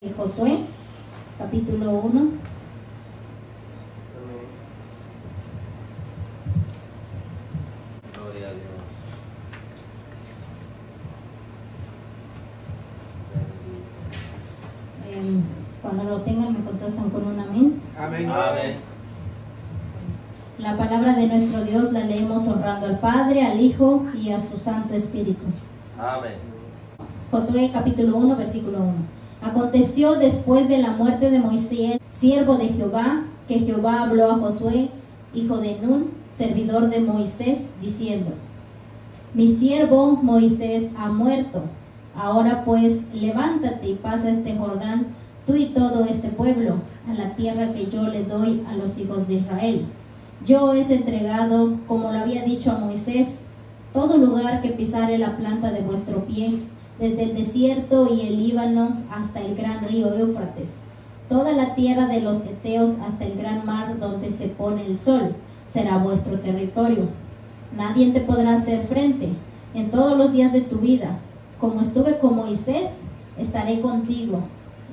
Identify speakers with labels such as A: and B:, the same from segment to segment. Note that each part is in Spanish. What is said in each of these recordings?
A: Josué, capítulo 1.
B: Amén. Gloria a Dios.
A: Cuando lo tengan me contestan con un amén.
B: Amén. Amén.
A: La palabra de nuestro Dios la leemos honrando al Padre, al Hijo y a su Santo Espíritu.
B: Amén.
A: Josué capítulo 1, versículo 1. Aconteció después de la muerte de Moisés, siervo de Jehová, que Jehová habló a Josué, hijo de Nun, servidor de Moisés, diciendo: Mi siervo Moisés ha muerto. Ahora pues, levántate y pasa este Jordán, tú y todo este pueblo, a la tierra que yo le doy a los hijos de Israel. Yo os he entregado, como lo había dicho a Moisés, todo lugar que pisare la planta de vuestro pie, desde el desierto y el Líbano hasta el gran río Éufrates, toda la tierra de los heteos hasta el gran mar donde se pone el sol, será vuestro territorio. Nadie te podrá hacer frente en todos los días de tu vida. Como estuve con Moisés, estaré contigo.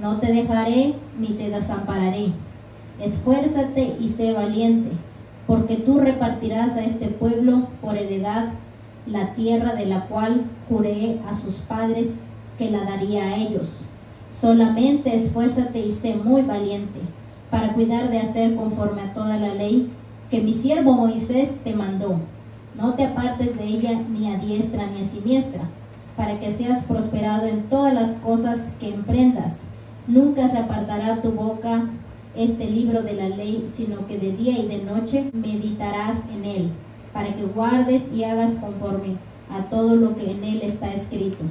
A: No te dejaré ni te desampararé. Esfuérzate y sé valiente, porque tú repartirás a este pueblo por heredad la tierra de la cual juré a sus padres que la daría a ellos. Solamente esfuérzate y sé muy valiente, para cuidar de hacer conforme a toda la ley que mi siervo Moisés te mandó. No te apartes de ella ni a diestra ni a siniestra, para que seas prosperado en todas las cosas que emprendas. Nunca se apartará tu boca este libro de la ley, sino que de día y de noche meditarás en él, para que guardes y hagas conforme a todo lo que en él está escrito.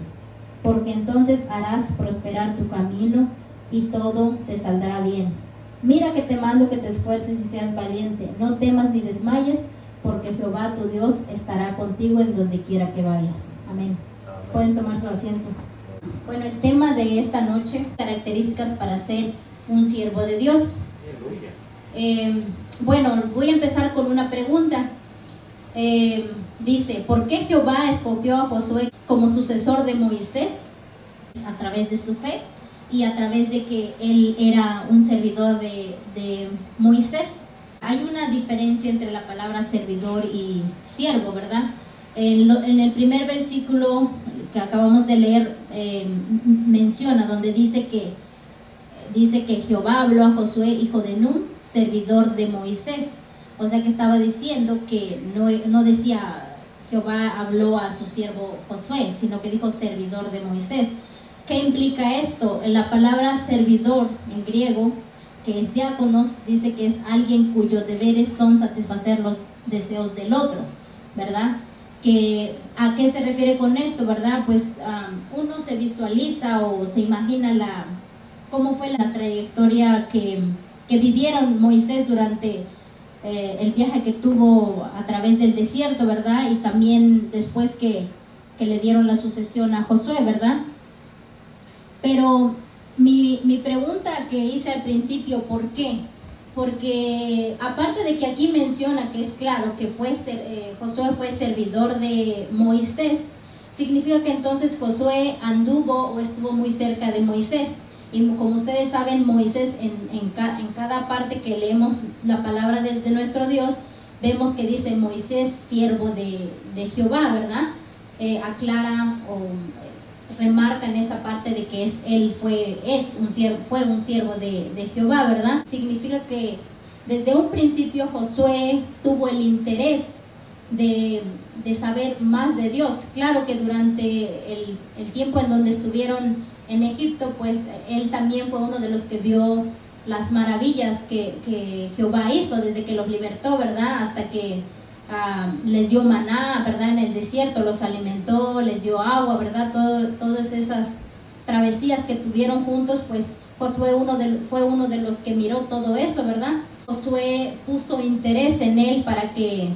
A: Porque entonces harás prosperar tu camino y todo te saldrá bien. Mira que te mando que te esfuerces y seas valiente. No temas ni desmayes, porque Jehová tu Dios estará contigo en donde quiera que vayas. Amén.
B: Amén.
A: Pueden tomar su asiento. Bueno, el tema de esta noche: características para ser un siervo de Dios.
B: Aleluya.
A: Bueno, voy a empezar con una pregunta. Dice: ¿por qué Jehová escogió a Josué como sucesor de Moisés? A través de su fe y a través de que él era un servidor de Moisés. Hay una diferencia entre la palabra servidor y siervo, ¿verdad? En el primer versículo que acabamos de leer, menciona, donde dice que Jehová habló a Josué, hijo de Nun, servidor de Moisés. O sea que estaba diciendo que no decía Jehová habló a su siervo Josué, sino que dijo servidor de Moisés. ¿Qué implica esto? La palabra servidor en griego, que es diáconos, dice que es alguien cuyos deberes son satisfacer los deseos del otro, ¿verdad? ¿A qué se refiere con esto, verdad? Pues uno se visualiza o se imagina cómo fue la trayectoria que vivieron Moisés durante el viaje que tuvo a través del desierto, ¿verdad? Y también después que le dieron la sucesión a Josué, ¿verdad? Pero mi pregunta que hice al principio, ¿por qué? Porque aparte de que aquí menciona que es claro que Josué fue servidor de Moisés, significa que entonces Josué anduvo o estuvo muy cerca de Moisés. Y como ustedes saben, Moisés en cada parte que leemos la palabra de nuestro Dios, vemos que dice Moisés, siervo de Jehová, ¿verdad? Aclara o remarca en esa parte de que fue un siervo de Jehová, ¿verdad? Significa que desde un principio Josué tuvo el interés de saber más de Dios. Claro que durante el tiempo en donde estuvieron en Egipto, pues él también fue uno de los que vio las maravillas que Jehová hizo desde que los libertó, ¿verdad? Hasta que les dio maná, ¿verdad? En el desierto los alimentó, les dio agua, ¿verdad? Todas esas travesías que tuvieron juntos, pues Josué fue uno de los que miró todo eso, ¿verdad? Josué puso interés en él para que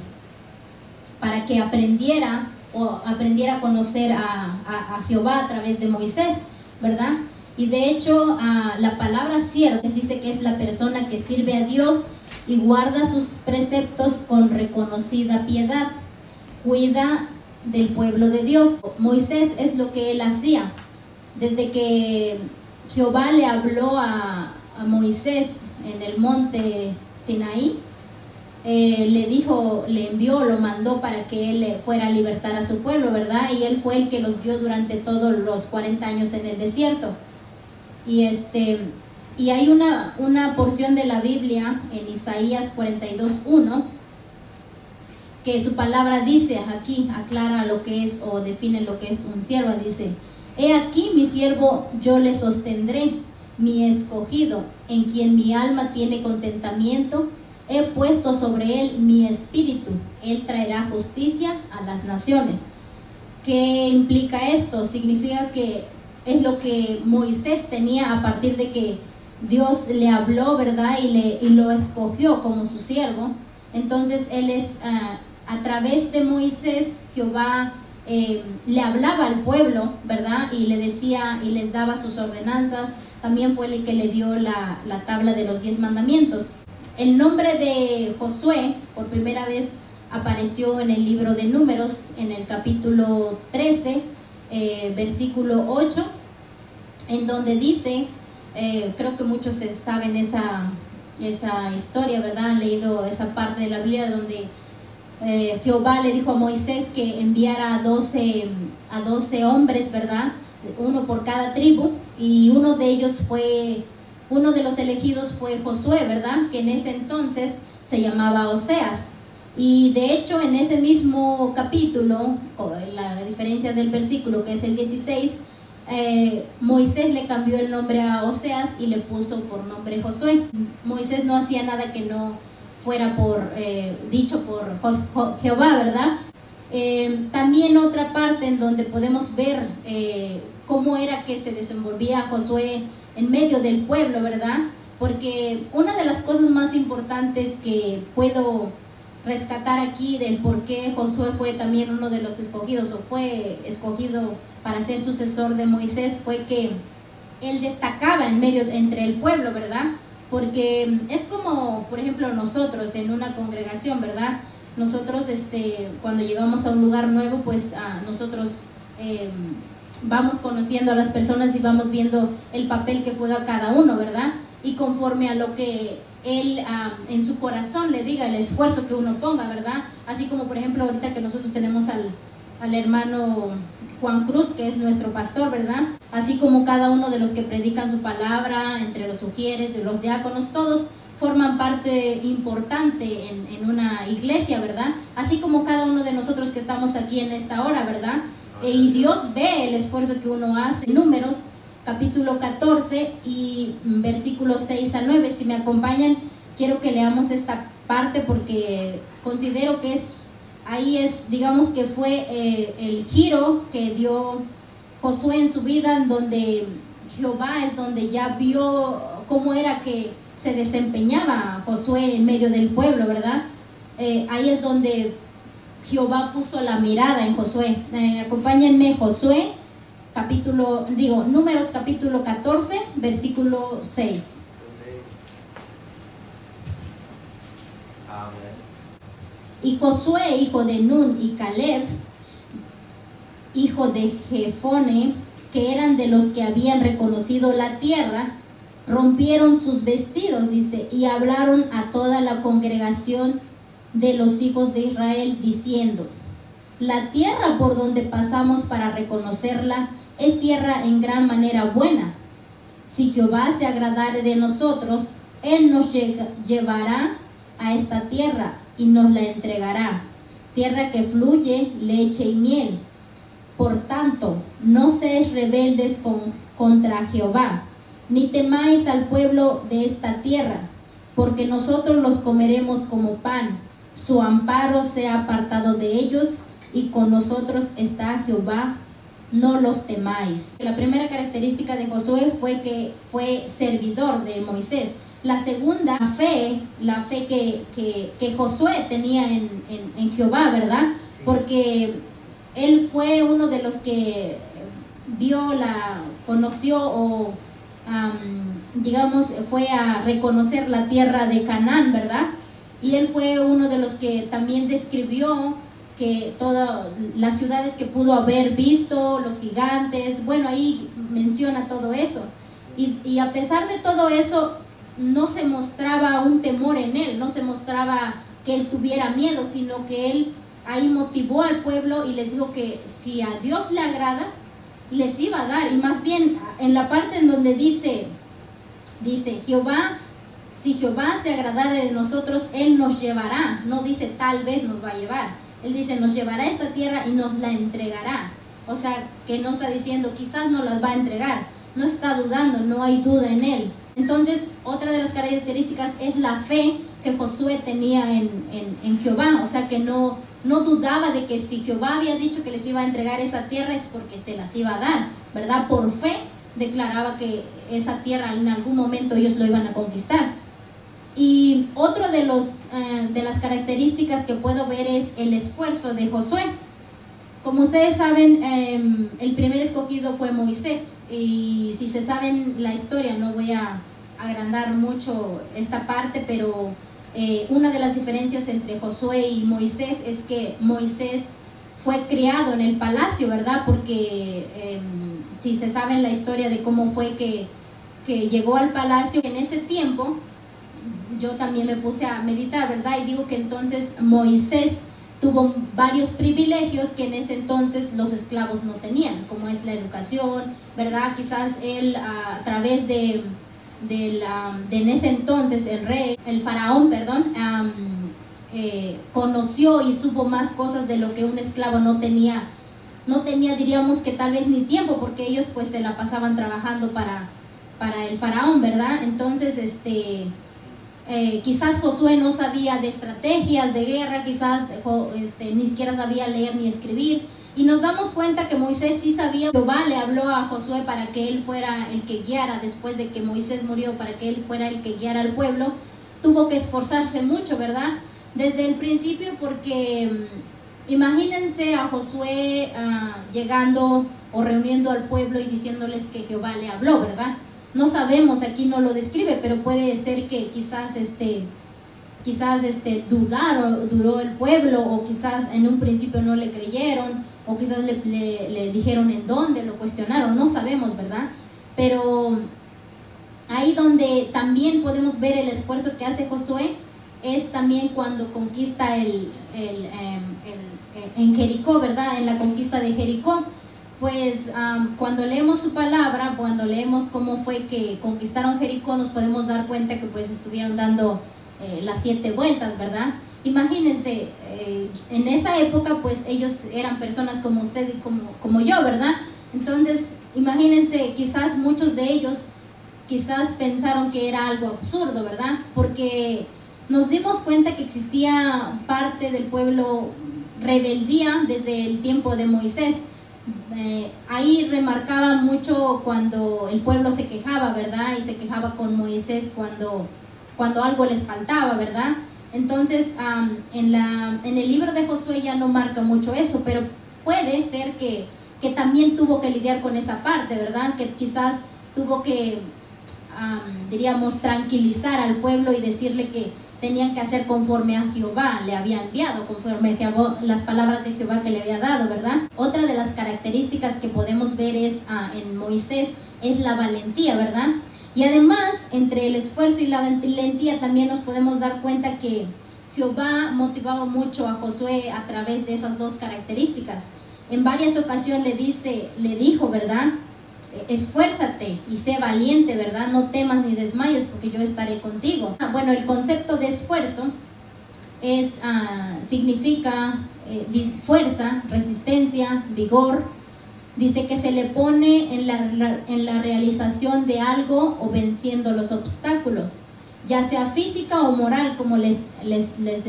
A: aprendiera a conocer a Jehová a través de Moisés, ¿verdad? Y de hecho la palabra siervo dice que es la persona que sirve a Dios y guarda sus preceptos con reconocida piedad, cuida del pueblo de Dios. Moisés es lo que él hacía. Desde que Jehová le habló a Moisés en el monte Sinaí, le dijo, le envió, lo mandó para que él fuera a libertar a su pueblo, ¿verdad? Y él fue el que los guió durante todos los 40 años en el desierto. Y hay una porción de la Biblia en Isaías 42:1 que su palabra dice, aquí aclara lo que es o define lo que es un siervo. Dice: he aquí mi siervo, yo le sostendré, mi escogido, en quien mi alma tiene contentamiento. He puesto sobre él mi espíritu, él traerá justicia a las naciones. ¿Qué implica esto? Significa que es lo que Moisés tenía a partir de que Dios le habló, ¿verdad? Y lo escogió como su siervo. Entonces él es, a través de Moisés, Jehová le hablaba al pueblo, ¿verdad? Y le decía y les daba sus ordenanzas. También fue el que le dio la tabla de los 10 mandamientos. El nombre de Josué por primera vez apareció en el libro de Números, en el capítulo 13, versículo 8, en donde dice, creo que muchos saben esa historia, ¿verdad? Han leído esa parte de la Biblia donde Jehová le dijo a Moisés que enviara a 12 hombres, ¿verdad? Uno por cada tribu, y uno de los elegidos fue Josué, ¿verdad? Que en ese entonces se llamaba Oseas. Y de hecho en ese mismo capítulo, la diferencia del versículo que es el 16, Moisés le cambió el nombre a Oseas y le puso por nombre Josué. Moisés no hacía nada que no fuera dicho por Jehová, ¿verdad? También otra parte en donde podemos ver cómo era que se desenvolvía Josué en medio del pueblo, ¿verdad? Porque una de las cosas más importantes que puedo rescatar aquí del por qué Josué fue también uno de los escogidos, o fue escogido para ser sucesor de Moisés, fue que él destacaba entre el pueblo, ¿verdad? Porque es como, por ejemplo, nosotros en una congregación, ¿verdad? Nosotros cuando llegamos a un lugar nuevo, pues nosotros vamos conociendo a las personas y vamos viendo el papel que juega cada uno, ¿verdad? Y conforme a lo que él en su corazón le diga, el esfuerzo que uno ponga, ¿verdad? Así como por ejemplo ahorita que nosotros tenemos al hermano Juan Cruz, que es nuestro pastor, ¿verdad? Así como cada uno de los que predican su palabra, entre los sugieres, de los diáconos, todos forman parte importante en una iglesia, ¿verdad? Así como cada uno de nosotros que estamos aquí en esta hora, ¿verdad? Y Dios ve el esfuerzo que uno hace. Números capítulo 14 y versículos 6 a 9. Si me acompañan, quiero que leamos esta parte porque considero que digamos que fue el giro que dio Josué en su vida, en donde Jehová es donde ya vio cómo era que se desempeñaba Josué en medio del pueblo, ¿verdad? Ahí es donde Jehová puso la mirada en Josué. Acompáñenme, Números capítulo 14, versículo 6.
B: Amén.
A: Y Josué, hijo de Nun, y Caleb, hijo de Jefone, que eran de los que habían reconocido la tierra, rompieron sus vestidos, dice, y hablaron a toda la congregación de los hijos de Israel, diciendo: la tierra por donde pasamos para reconocerla es tierra en gran manera buena. Si Jehová se agradare de nosotros, él nos llevará a esta tierra y nos la entregará, tierra que fluye leche y miel. Por tanto, no seáis rebeldes contra Jehová, ni temáis al pueblo de esta tierra, porque nosotros los comeremos como pan. Su amparo se ha apartado de ellos, y con nosotros está Jehová, no los temáis. La primera característica de Josué fue que fue servidor de Moisés. La segunda, la fe que Josué tenía en Jehová, ¿verdad? Porque él fue uno de los que conoció digamos, fue a reconocer la tierra de Canaán, ¿verdad? Y él fue uno de los que también describió que todas las ciudades que pudo haber visto, los gigantes, bueno, ahí menciona todo eso. Y a pesar de todo eso, no se mostraba un temor en él, no se mostraba que él tuviera miedo, sino que él ahí motivó al pueblo y les dijo que si a Dios le agrada, les iba a dar. Y más bien en la parte en donde dice Jehová, si Jehová se agradara de nosotros, Él nos llevará. No dice tal vez nos va a llevar. Él dice nos llevará a esta tierra y nos la entregará. O sea, que no está diciendo quizás nos las va a entregar. No está dudando, no hay duda en Él. Entonces, otra de las características es la fe que Josué tenía en Jehová. O sea, que no dudaba de que si Jehová había dicho que les iba a entregar esa tierra es porque se las iba a dar, ¿verdad? Por fe declaraba que esa tierra en algún momento ellos lo iban a conquistar. Y otro de las características que puedo ver es el esfuerzo de Josué. Como ustedes saben, el primer escogido fue Moisés. Y si se saben la historia, no voy a agrandar mucho esta parte, pero una de las diferencias entre Josué y Moisés es que Moisés fue criado en el palacio, ¿verdad? Porque si se sabe la historia de cómo fue que llegó al palacio, en ese tiempo yo también me puse a meditar, ¿verdad? Y digo que entonces Moisés tuvo varios privilegios que en ese entonces los esclavos no tenían, como es la educación, ¿verdad? Quizás él a través de en ese entonces el faraón, perdón, conoció y supo más cosas de lo que un esclavo no tenía, diríamos que tal vez ni tiempo, porque ellos pues se la pasaban trabajando para el faraón, ¿verdad? Entonces, quizás Josué no sabía de estrategias de guerra, quizás ni siquiera sabía leer ni escribir, y nos damos cuenta que Moisés sí sabía. Jehová le habló a Josué para que él fuera el que guiara, después de que Moisés murió, para que él fuera el que guiara al pueblo. Tuvo que esforzarse mucho, ¿verdad? Desde el principio, porque imagínense a Josué llegando o reuniendo al pueblo y diciéndoles que Jehová le habló, ¿verdad? No sabemos, aquí no lo describe, pero puede ser que quizás dudó el pueblo, o quizás en un principio no le creyeron, o quizás le dijeron en dónde, lo cuestionaron, no sabemos, ¿verdad? Pero ahí donde también podemos ver el esfuerzo que hace Josué es también cuando conquista en Jericó, ¿verdad? En la conquista de Jericó. Pues cuando leemos su palabra, cuando leemos cómo fue que conquistaron Jericó, nos podemos dar cuenta que pues estuvieron dando las 7 vueltas, ¿verdad? Imagínense, en esa época pues ellos eran personas como usted y como yo, ¿verdad? Entonces, imagínense, quizás muchos de ellos quizás pensaron que era algo absurdo, ¿verdad? Porque nos dimos cuenta que existía parte del pueblo rebeldía desde el tiempo de Moisés. Ahí remarcaba mucho cuando el pueblo se quejaba, ¿verdad? Y se quejaba con Moisés cuando algo les faltaba, ¿verdad? Entonces, en el libro de Josué ya no marca mucho eso, pero puede ser que también tuvo que lidiar con esa parte, ¿verdad? Que quizás tuvo que, diríamos, tranquilizar al pueblo y decirle que tenían que hacer conforme a Jehová le había enviado, conforme a las palabras de Jehová que le había dado, ¿verdad? Otra de las características que podemos ver en Moisés es la valentía, ¿verdad? Y además, entre el esfuerzo y la valentía también nos podemos dar cuenta que Jehová motivaba mucho a Josué a través de esas dos características. En varias ocasiones le dijo, ¿verdad? Esfuérzate y sé valiente, ¿verdad? No temas ni desmayes, porque yo estaré contigo. Bueno, el concepto de esfuerzo significa fuerza, resistencia, vigor. Dice que se le pone en la realización de algo o venciendo los obstáculos, ya sea física o moral, como les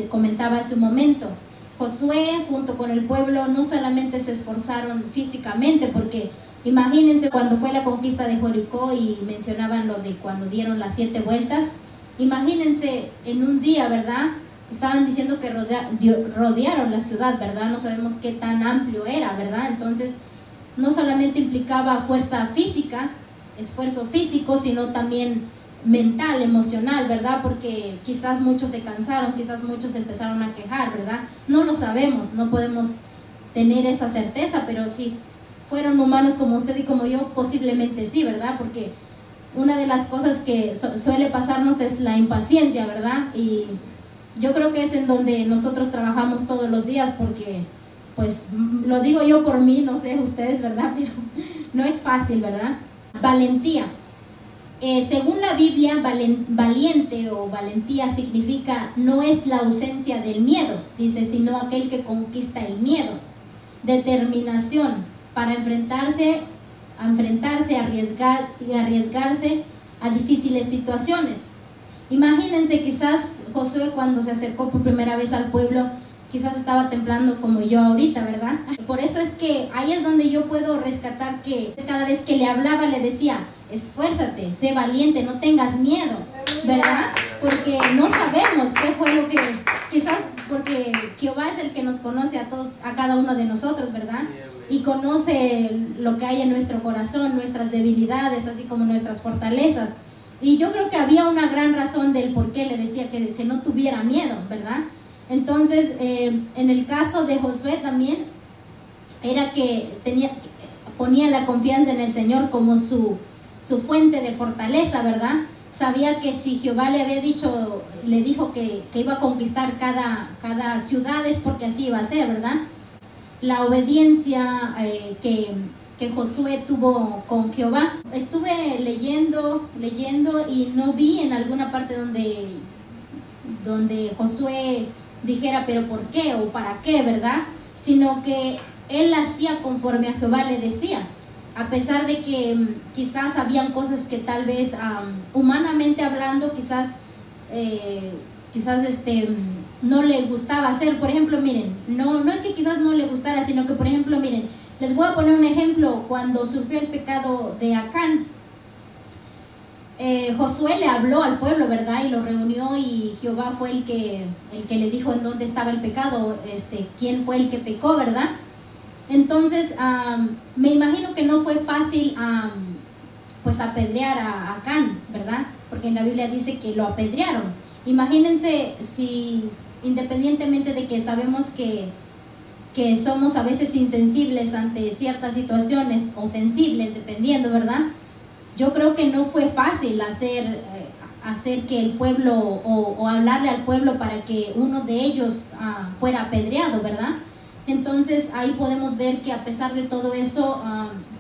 A: comentaba hace un momento. Josué junto con el pueblo no solamente se esforzaron físicamente, porque imagínense cuando fue la conquista de Jericó y mencionaban lo de cuando dieron las 7 vueltas. Imagínense en un día, ¿verdad? Estaban diciendo que rodearon la ciudad, ¿verdad? No sabemos qué tan amplio era, ¿verdad? Entonces, no solamente implicaba fuerza física, esfuerzo físico, sino también mental, emocional, ¿verdad? Porque quizás muchos se cansaron, quizás muchos empezaron a quejar, ¿verdad? No lo sabemos, no podemos tener esa certeza, pero si fueron humanos como usted y como yo, posiblemente sí, ¿verdad? Porque una de las cosas que suele pasarnos es la impaciencia, ¿verdad? Y yo creo que es en donde nosotros trabajamos todos los días, porque, pues, lo digo yo por mí, no sé ustedes, ¿verdad? Pero no es fácil, ¿verdad? Valentía. Según la Biblia, valiente o valentía significa no es la ausencia del miedo, dice, sino aquel que conquista el miedo. Determinación para enfrentarse, arriesgarse a difíciles situaciones. Imagínense, quizás Josué, cuando se acercó por primera vez al pueblo, quizás estaba temblando como yo ahorita, ¿verdad? Por eso es que ahí es donde yo puedo rescatar que cada vez que le hablaba le decía, esfuérzate, sé valiente, no tengas miedo, ¿verdad? Porque no sabemos qué fue lo que, quizás porque Jehová es el que nos conoce a todos, a cada uno de nosotros, ¿verdad? Y conoce lo que hay en nuestro corazón, nuestras debilidades, así como nuestras fortalezas. Y yo creo que había una gran razón del por qué le decía que no tuviera miedo, ¿verdad? Entonces, en el caso de Josué también, era que ponía la confianza en el Señor como su fuente de fortaleza, ¿verdad? Sabía que si Jehová le dijo que iba a conquistar cada ciudad, es porque así iba a ser, ¿verdad? La obediencia que Josué tuvo con Jehová. Estuve leyendo y no vi en alguna parte donde Josué dijera, pero ¿por qué o para qué, verdad? Sino que él hacía conforme a Jehová le decía, a pesar de que quizás habían cosas que tal vez humanamente hablando quizás no le gustaba hacer. Por ejemplo, miren, no es que quizás no le gustara, sino que, por ejemplo, miren, les voy a poner un ejemplo. Cuando surgió el pecado de Acán, Josué le habló al pueblo, ¿verdad? Y lo reunió, y Jehová fue el que le dijo en dónde estaba el pecado, quién fue el que pecó, ¿verdad? Entonces, me imagino que no fue fácil pues apedrear a Acán, ¿verdad? Porque en la Biblia dice que lo apedrearon. Imagínense si, independientemente de que sabemos que somos a veces insensibles ante ciertas situaciones, o sensibles, dependiendo, ¿verdad? Yo creo que no fue fácil hacer que el pueblo, o hablarle al pueblo para que uno de ellos fuera apedreado, ¿verdad? Entonces ahí podemos ver que a pesar de todo eso,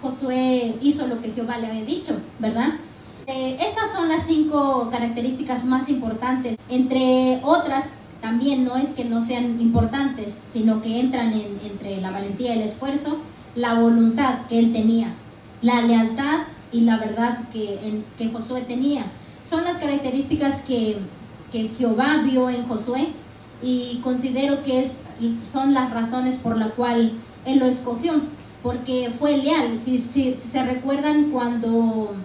A: Josué hizo lo que Jehová le había dicho, ¿verdad? Estas son las 5 características más importantes. Entre otras, también no es que no sean importantes, sino que entran entre la valentía y el esfuerzo, la voluntad que él tenía, la lealtad y la verdad que Josué tenía. Son las características que Jehová vio en Josué, y considero que son las razones por la cual él lo escogió, porque fue leal. Si se recuerdan, cuando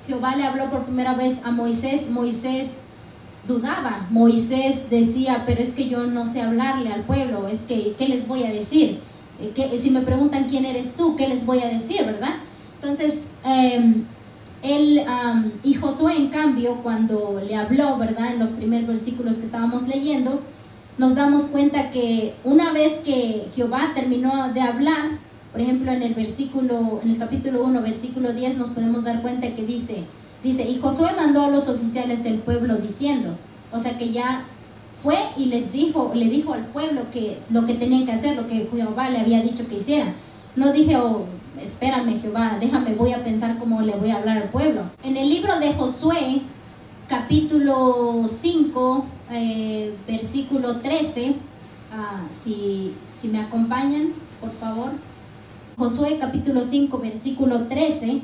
A: Jehová le habló por primera vez a Moisés, Moisés dudaba. Moisés decía, pero es que yo no sé hablarle al pueblo, es que ¿qué les voy a decir? Si me preguntan quién eres tú, ¿qué les voy a decir, verdad? Entonces, él y Josué, en cambio, cuando le habló, ¿verdad? En los primeros versículos que estábamos leyendo, nos damos cuenta que una vez que Jehová terminó de hablar, por ejemplo, en el capítulo 1, versículo 10, nos podemos dar cuenta que dice, y Josué mandó a los oficiales del pueblo diciendo, o sea que ya fue y le dijo al pueblo que lo que tenían que hacer, lo que Jehová le había dicho que hicieran. No dije, espérame, Jehová, voy a pensar cómo le voy a hablar al pueblo. En el libro de Josué, capítulo 5, versículo 13, si me acompañan, por favor. Josué capítulo 5, versículo 13,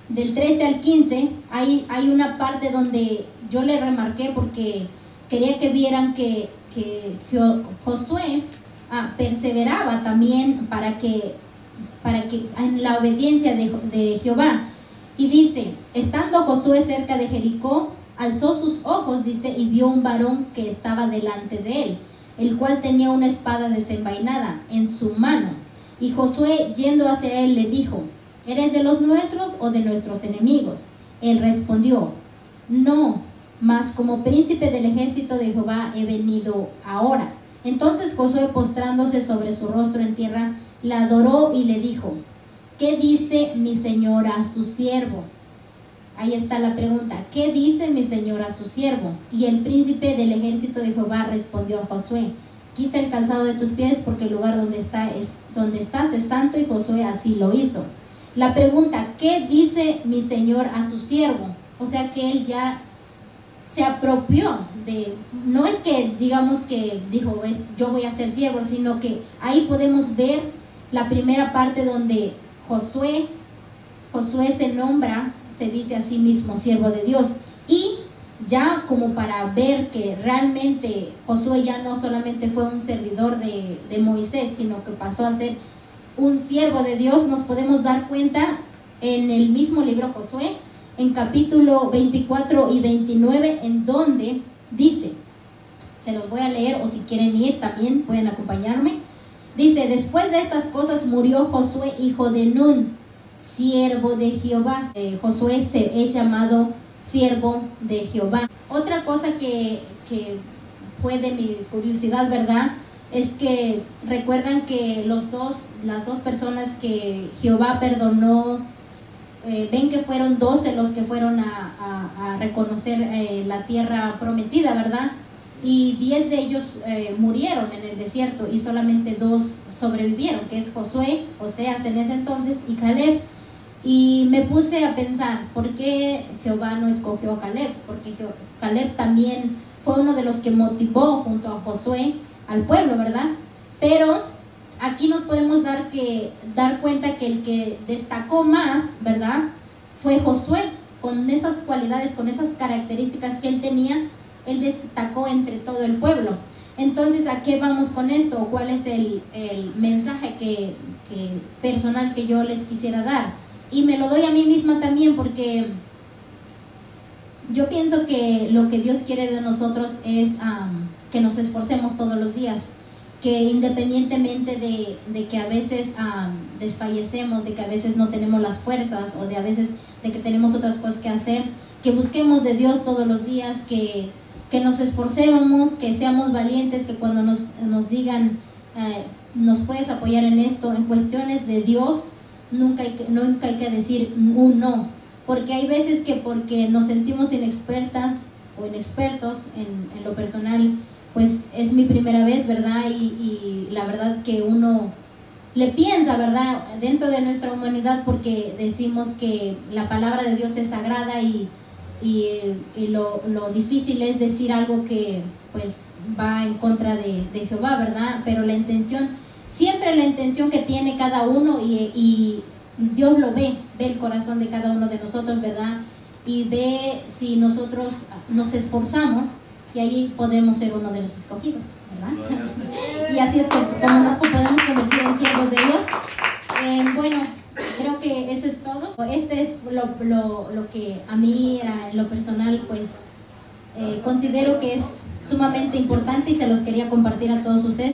A: del 13 al 15, hay una parte donde yo le remarqué porque quería que vieran que Josué perseveraba también para que en la obediencia de Jehová. Y dice, estando Josué cerca de Jericó, alzó sus ojos, dice, y vio un varón que estaba delante de él, el cual tenía una espada desenvainada en su mano. Y Josué, yendo hacia él, le dijo, ¿eres de los nuestros o de nuestros enemigos? Él respondió, no, mas como príncipe del ejército de Jehová he venido ahora. Entonces Josué, postrándose sobre su rostro en tierra, la adoró y le dijo, ¿qué dice mi señor a su siervo? Ahí está la pregunta, ¿qué dice mi señor a su siervo? Y el príncipe del ejército de Jehová respondió a Josué, quita el calzado de tus pies porque el lugar donde estás es santo, y Josué así lo hizo. La pregunta, ¿qué dice mi señor a su siervo? O sea que él ya se apropió de, no es que digamos que dijo, yo voy a ser siervo, sino que ahí podemos ver la primera parte donde Josué se nombra, se dice a sí mismo siervo de Dios, y ya como para ver que realmente Josué ya no solamente fue un servidor de Moisés, sino que pasó a ser un siervo de Dios, nos podemos dar cuenta en el mismo libro Josué, en capítulo 24 y 29, en donde dice, se los voy a leer, o si quieren ir también pueden acompañarme. Dice, después de estas cosas murió Josué, hijo de Nun, siervo de Jehová. Josué se es llamado siervo de Jehová. Otra cosa que fue de mi curiosidad, ¿verdad? Es que recuerdan que las dos personas que Jehová perdonó, ven que fueron 12 los que fueron a reconocer la tierra prometida, ¿verdad? Y 10 de ellos murieron en el desierto y solamente 2 sobrevivieron, que es Josué, Oseas en ese entonces, y Caleb. Y me puse a pensar, ¿por qué Jehová no escogió a Caleb? Porque Caleb también fue uno de los que motivó junto a Josué al pueblo, ¿verdad? Pero aquí nos podemos dar cuenta que el que destacó más, ¿verdad?, fue Josué. Con esas cualidades, con esas características que él tenía, él destacó entre todo el pueblo. Entonces, ¿a qué vamos con esto? ¿O cuál es el mensaje personal que yo les quisiera dar? Y me lo doy a mí misma también, porque yo pienso que lo que Dios quiere de nosotros es que nos esforcemos todos los días, que independientemente de que a veces desfallecemos, de que a veces no tenemos las fuerzas, o de a veces de que tenemos otras cosas que hacer, que busquemos de Dios todos los días, que nos esforcemos, que seamos valientes, que cuando nos digan, nos puedes apoyar en esto, en cuestiones de Dios, nunca hay que decir un no, porque hay veces que porque nos sentimos inexpertas o inexpertos en lo personal, pues es mi primera vez, ¿verdad? Y la verdad que uno le piensa, ¿verdad?, dentro de nuestra humanidad, porque decimos que la palabra de Dios es sagrada y lo difícil es decir algo que pues va en contra de Jehová, ¿verdad? Pero siempre la intención que tiene cada uno, y Dios lo ve el corazón de cada uno de nosotros, ¿verdad? Y ve si nosotros nos esforzamos, y ahí podemos ser uno de los escogidos, ¿verdad? Y así es como nos podemos convertir en siervos de Dios. Bueno, creo que eso es todo. Este es lo que a mí, en lo personal, pues considero que es sumamente importante, y se los quería compartir a todos ustedes.